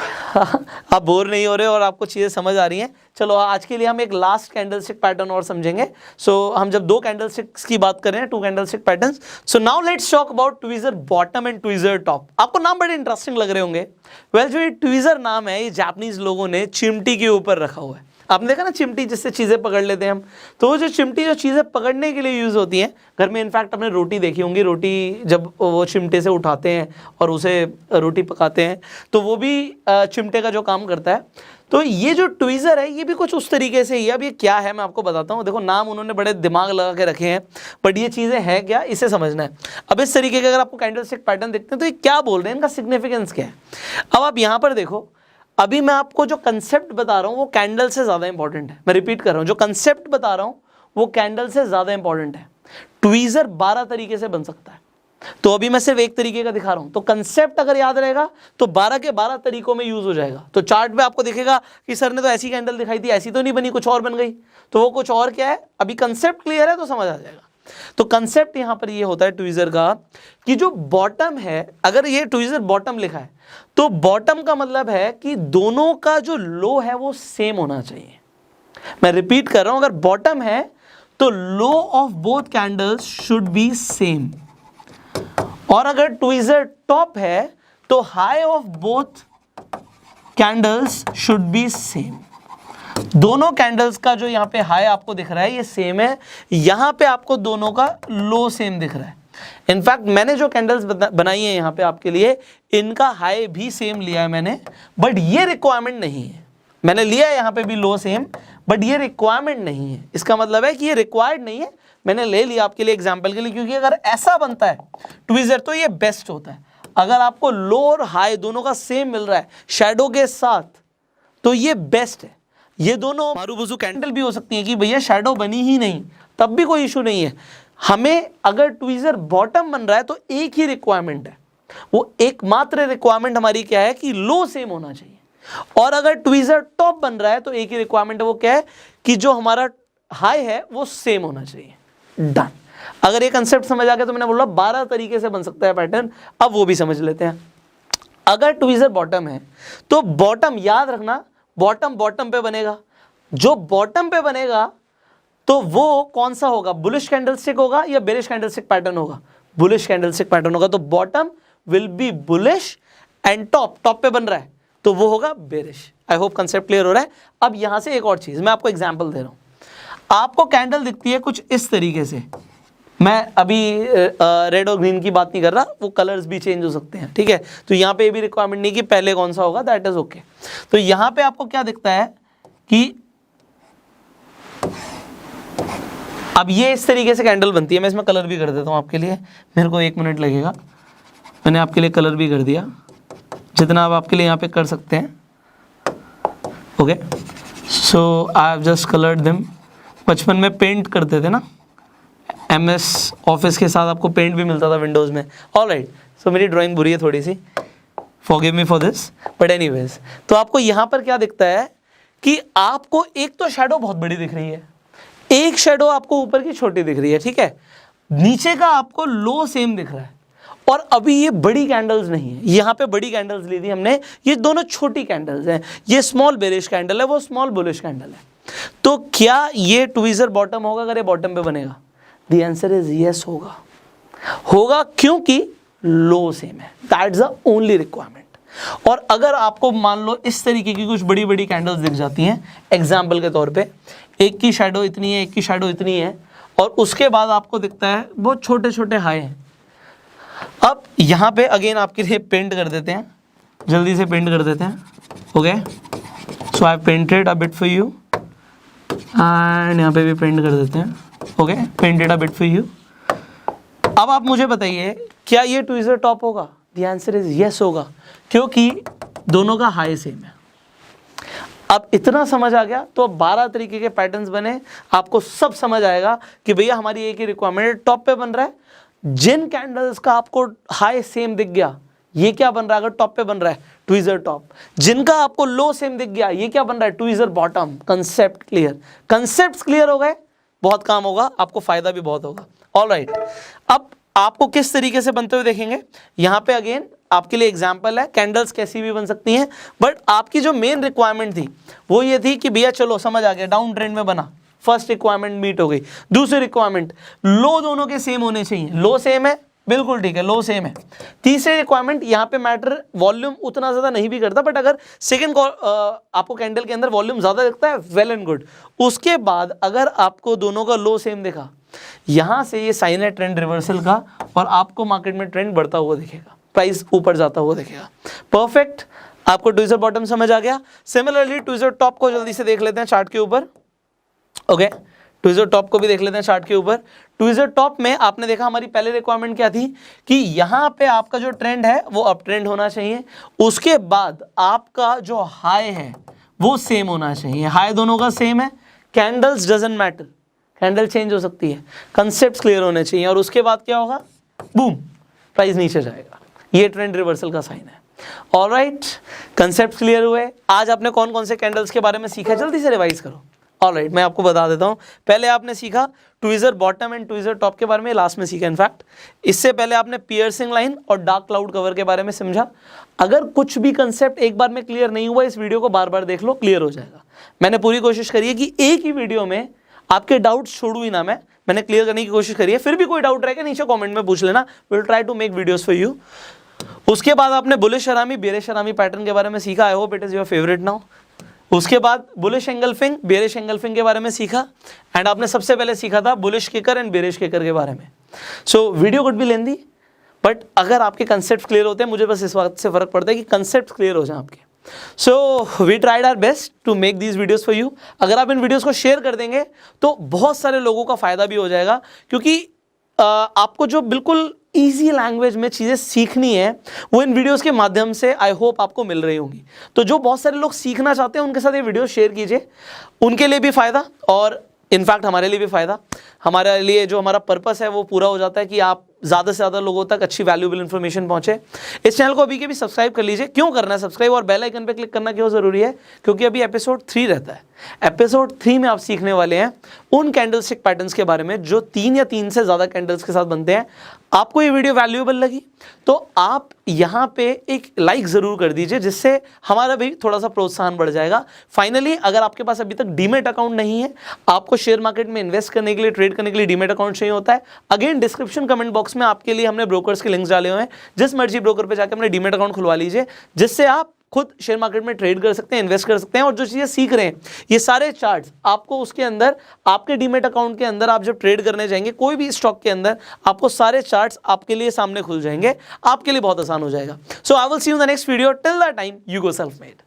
आप बोर नहीं हो रहे और आपको चीज़ें समझ आ रही हैं। चलो आज के लिए हम एक लास्ट कैंडलस्टिक पैटर्न और समझेंगे। सो हम जब दो कैंडलस्टिक्स की बात कर रहे हैं, two candlestick patterns, so now let's talk about tweezer bottom and tweezer top. आपको नाम बड़े इंटरेस्टिंग लग रहे होंगे। वेल, जो ये ट्वीजर नाम है, ये जापानीज लोगों ने चिमटी के ऊपर रखा हुआ है। आपने देखा ना चिमटी जिससे चीज़ें पकड़ लेते हैं हम, तो वो जो चिमटी जो चीज़ें पकड़ने के लिए यूज़ होती हैं, घर में इनफैक्ट आपने रोटी देखी होंगी, रोटी जब वो चिमटे से उठाते हैं और उसे रोटी पकाते हैं, तो वो भी चिमटे का जो काम करता है। तो ये जो ट्वीज़र है ये भी कुछ उस तरीके से ही है। अब ये क्या है मैं आपको बताता हूँ। देखो नाम उन्होंने बड़े दिमाग लगा के रखे हैं, बट ये चीज़ें हैं क्या, इसे समझना है। अब इस तरीके के अगर आपको कैंडलस्टिक पैटर्न देखते हैं तो ये क्या बोल रहे हैं, इनका सिग्निफिकेंस क्या है। अब आप यहाँ पर देखो, अभी मैं आपको जो कंसेप्ट बता रहा हूँ वो कैंडल से ज़्यादा इंपॉर्टेंट है। मैं रिपीट कर रहा हूँ, जो कंसेप्ट बता रहा हूँ वो कैंडल से ज़्यादा इंपॉर्टेंट है। ट्वीज़र 12 तरीके से बन सकता है, तो अभी मैं सिर्फ एक तरीके का दिखा रहा हूँ। तो कंसेप्ट अगर याद रहेगा तो 12 के 12 तरीकों में यूज हो जाएगा। तो चार्ट में आपको दिखेगा कि सर ने तो ऐसी कैंडल दिखाई थी, ऐसी तो नहीं बनी, कुछ और बन गई, तो वो कुछ और क्या है, अभी कंसेप्ट क्लियर है तो समझ आ जाएगा। तो कंसेप्ट यहां पर ये होता है ट्वीजर का कि जो बॉटम है, अगर ये ट्वीजर बॉटम लिखा है तो बॉटम का मतलब है कि दोनों का जो लो है वो सेम होना चाहिए। मैं रिपीट कर रहा हूं, अगर बॉटम है तो low of both candles should be same, और अगर ट्वीजर टॉप है तो high of both candles should be same. दोनों कैंडल्स का जो यहाँ पे हाई आपको दिख रहा है ये सेम है, यहाँ पे आपको दोनों का लो सेम दिख रहा है। इनफैक्ट मैंने जो कैंडल्स बनाई है यहाँ पे आपके लिए, इनका हाई भी सेम लिया है मैंने, बट ये रिक्वायरमेंट नहीं है। मैंने लिया है यहाँ पे भी लो सेम, बट ये रिक्वायरमेंट नहीं है। इसका मतलब है कि ये रिक्वायर्ड नहीं है, मैंने ले लिया आपके लिए एग्जाम्पल के लिए, क्योंकि अगर ऐसा बनता है ट्वीजर तो ये बेस्ट होता है। अगर आपको लो और हाई दोनों का सेम मिल रहा है शैडो के साथ, तो ये बेस्ट है। ये दोनों मारूबुजू कैंडल भी हो सकती है कि भैया शैडो बनी ही नहीं, तब भी कोई इशू नहीं है। हमें अगर ट्वीजर बॉटम बन रहा है तो एक ही रिक्वायरमेंट है, वो एकमात्र रिक्वायरमेंट हमारी क्या है कि लो सेम होना चाहिए। और अगर ट्वीजर टॉप बन रहा है तो एक ही रिक्वायरमेंट है, वो क्या है कि जो हमारा हाई है वो सेम होना चाहिए। डन। अगर ये कंसेप्ट समझ आ गया तो मैंने बोला 12 तरीके से बन सकता है पैटर्न, अब वो भी समझ लेते हैं। अगर ट्वीजर बॉटम है तो बॉटम याद रखना, बॉटम बॉटम पे बनेगा। जो बॉटम पे बनेगा तो वो कौन सा होगा, बुलिश कैंडलस्टिक होगा या बेरिश कैंडलस्टिक पैटर्न होगा? बुलिश कैंडलस्टिक पैटर्न होगा। तो bottom will be bullish and top पे बन रहा है तो वो होगा bearish. I hope concept clear हो रहा है। अब यहां से एक और चीज मैं आपको एग्जांपल दे रहा हूं। आपको कैंडल दिखती है कुछ इस तरीके से, मैं अभी रेड और ग्रीन की बात नहीं कर रहा, वो कलर्स भी चेंज हो सकते हैं, ठीक है। तो यहाँ पे भी रिक्वायरमेंट नहीं कि पहले कौन सा होगा, दैट इज ओके। तो यहाँ पे आपको क्या दिखता है कि अब ये इस तरीके से कैंडल बनती है। मैं इसमें कलर भी कर देता हूँ आपके लिए, मेरे को 1 मिनट लगेगा। मैंने आपके लिए कलर भी कर दिया जितना आप आपके लिए यहाँ पे कर सकते हैं। Okay, so I have just coloured them. बचपन में पेंट करते थे ना, MS ऑफिस के साथ आपको पेंट भी मिलता था विंडोज़ में। ऑलराइट, सो मेरी ड्राइंग बुरी है थोड़ी सी, forgive me for this, but anyways. तो आपको यहाँ पर क्या दिखता है कि आपको एक तो शैडो बहुत बड़ी दिख रही है, एक शैडो आपको ऊपर की छोटी दिख रही है, ठीक है। नीचे का आपको लो सेम दिख रहा है। और अभी ये बड़ी कैंडल्स नहीं है, यहाँ पे बड़ी कैंडल्स ली थी हमने, ये दोनों छोटी कैंडल्स हैं। ये स्मॉल बेरिश कैंडल है, वो स्मॉल बुलिश कैंडल है। तो क्या ये ट्वीजर बॉटम होगा अगर ये बॉटम पे बनेगा? द आंसर इज यस, होगा क्योंकि लो सेम है। That's the only requirement. और अगर आपको मान लो इस तरीके की कुछ बड़ी बड़ी कैंडल्स दिख जाती हैं, एग्जाम्पल के तौर पे एक की शैडो इतनी है, एक की शैडो इतनी है, और उसके बाद आपको दिखता है बहुत छोटे छोटे हाई हैं। अब यहाँ पे अगेन आपके लिए पेंट कर देते हैं, जल्दी से पेंट कर देते हैं। Okay, so I painted a bit for you and यहाँ पे भी पेंट कर देते हैं। Okay, painted a bit for you. अब आप मुझे बताइए क्या ये ट्वीजर टॉप होगा? द आंसर इज यस होगा, क्योंकि दोनों का हाई सेम है। अब इतना समझ आ गया तो 12 तरीके के पैटर्न्स बने, आपको सब समझ आएगा कि भैया हमारी एक ही रिक्वायरमेंट है, टॉप पे बन रहा है। जिन कैंडल्स का आपको हाई सेम दिख गया, ये क्या बन रहा है? अगर टॉप पे बन रहा है ट्वीजर टॉप। जिनका आपको लो सेम दिख गया, ये क्या बन रहा है? Tweezer bottom. Concept clear? Concept clear हो गए, बहुत काम होगा, आपको फायदा भी बहुत होगा। ऑलराइट, अब आपको किस तरीके से बनते हुए देखेंगे, यहाँ पे अगेन आपके लिए एग्जाम्पल है। कैंडल्स कैसी भी बन सकती हैं, बट आपकी जो मेन रिक्वायरमेंट थी वो ये थी कि भैया चलो समझ आ गया, डाउन ट्रेंड में बना, फर्स्ट रिक्वायरमेंट मीट हो गई। दूसरी रिक्वायरमेंट, लो दोनों के सेम होने चाहिए। लो सेम है, बिल्कुल ठीक है, लो सेम है। तीसरी रिक्वायरमेंट, यहाँ पे मैटर वॉल्यूम उतना ज़्यादा नहीं भी करता, बट अगर सेकंड आपको कैंडल के अंदर वॉल्यूम ज़्यादा दिखता है, वेल एंड गुड। उसके बाद अगर आपको दोनों का लो सेम दिखा, यहाँ से ये साइन है ट्रेंड रिवर्सल का, और आपको मार्केट में ट्रेंड बढ़ता हुआ दिखेगा, प्राइस ऊपर जाता हुआ दिखेगा। परफेक्ट, आपको ट्वीजर बॉटम समझ आ गया। सिमिलरली ट्वीजर टॉप को जल्दी से देख लेते हैं चार्ट के ऊपर। ओके, ट्वीजर टॉप को भी देख लेते हैं चार्ट के ऊपर। ट्वीजर टॉप में आपने देखा हमारी पहले रिक्वायरमेंट क्या थी कि यहाँ पे आपका जो ट्रेंड है वो अप ट्रेंड होना चाहिए। उसके बाद आपका जो हाई है वो सेम होना चाहिए। हाई दोनों का सेम है, candles doesn't matter, candle change हो सकती है, कंसेप्ट क्लियर होने चाहिए। और उसके बाद क्या होगा? बूम, प्राइस नीचे जाएगा। ये ट्रेंड रिवर्सल का साइन है। ऑलराइट, कंसेप्ट क्लियर हुए। आज आपने कौन कौन से कैंडल्स के बारे में सीखा, जल्दी से रिवाइज करो। ऑलराइट, मैं आपको बता देता हूँ। पहले आपने सीखा tweezer bottom and tweezer top के बारे में, लास्ट में सीखा इनफैक्ट। इससे पहले आपने पियर्सिंग लाइन और डार्क क्लाउड कवर के बारे में समझा। अगर कुछ भी कंसेप्ट एक बार में क्लियर नहीं हुआ, इस वीडियो को बार बार देख लो, क्लियर हो जाएगा। मैंने पूरी कोशिश करी है कि एक ही वीडियो में आपके डाउट छोड़ू ही ना, मैंने क्लियर करने की कोशिश करी है। फिर भी कोई डाउट रहेगा नीचे कमेंट में पूछ लेना, will try to make videos for you. उसके बाद आपने bullish harami bearish harami pattern के बारे में सीखा। I hope it is your favourite now. उसके बाद बुलिश एंगल्फिंग बेरिश एंगल्फिंग के बारे में सीखा, एंड आपने सबसे पहले सीखा था bullish kicker and bearish kicker के बारे में। So video could be lengthy, but अगर आपके कंसेप्ट क्लियर होते हैं, मुझे बस इस बात से फर्क पड़ता है कि कंसेप्ट क्लियर हो जाए आपके। So we tried our best to make these videos for you. अगर आप इन वीडियोस को शेयर कर देंगे तो बहुत सारे लोगों का फायदा भी हो जाएगा, क्योंकि आपको जो बिल्कुल ईजी लैंग्वेज में चीज़ें सीखनी है वो इन वीडियोस के माध्यम से आई होप आपको मिल रही होंगी। तो जो बहुत सारे लोग सीखना चाहते हैं उनके साथ ये वीडियो शेयर कीजिए, उनके लिए भी फ़ायदा और इनफैक्ट हमारे लिए भी फ़ायदा। हमारे लिए जो हमारा पर्पस है वो पूरा हो जाता है कि आप ज़्यादा से ज़्यादा लोगों तक अच्छी वैल्यूएबल इन्फॉर्मेशन पहुंचे। इस चैनल को अभी के भी सब्सक्राइब कर लीजिए। क्यों करना है सब्सक्राइब और बेल आइकन पे क्लिक करना क्यों ज़रूरी है? क्योंकि अभी एपिसोड 3 रहता है। एपिसोड 3 में आप सीखने वाले हैं उन कैंडलस्टिक पैटर्न्स के बारे में जो 3 या 3 से ज़्यादा कैंडल्स के साथ बनते हैं। आपको ये वीडियो वैल्यूएबल लगी तो आप यहाँ पे एक लाइक ज़रूर कर दीजिए, जिससे हमारा भी थोड़ा सा प्रोत्साहन बढ़ जाएगा। फाइनली, अगर आपके पास अभी तक डीमेट अकाउंट नहीं है, आपको शेयर मार्केट में इन्वेस्ट करने के लिए, ट्रेड करने के लिए डीमेट अकाउंट चाहिए होता है, again description comment box box में आपके लिए हमने ब्रोकर्स के लिंक्स डाले हुए हैं, जिस मर्जी ब्रोकर पे जाकर अपने डीमेट अकाउंट खुलवा लीजिए, जिससे आप खुद शेयर मार्केट में ट्रेड कर सकते हैं, इन्वेस्ट कर सकते हैं। और जो चीज़ें सीख रहे हैं ये सारे चार्ट्स आपको उसके अंदर, आपके डीमेट अकाउंट के अंदर आप जब ट्रेड करने जाएंगे कोई भी स्टॉक के अंदर, आपको सारे चार्ट्स आपके लिए सामने खुल जाएंगे, आपके लिए बहुत आसान हो जाएगा। So I will see you in the next video, till that time you go self made.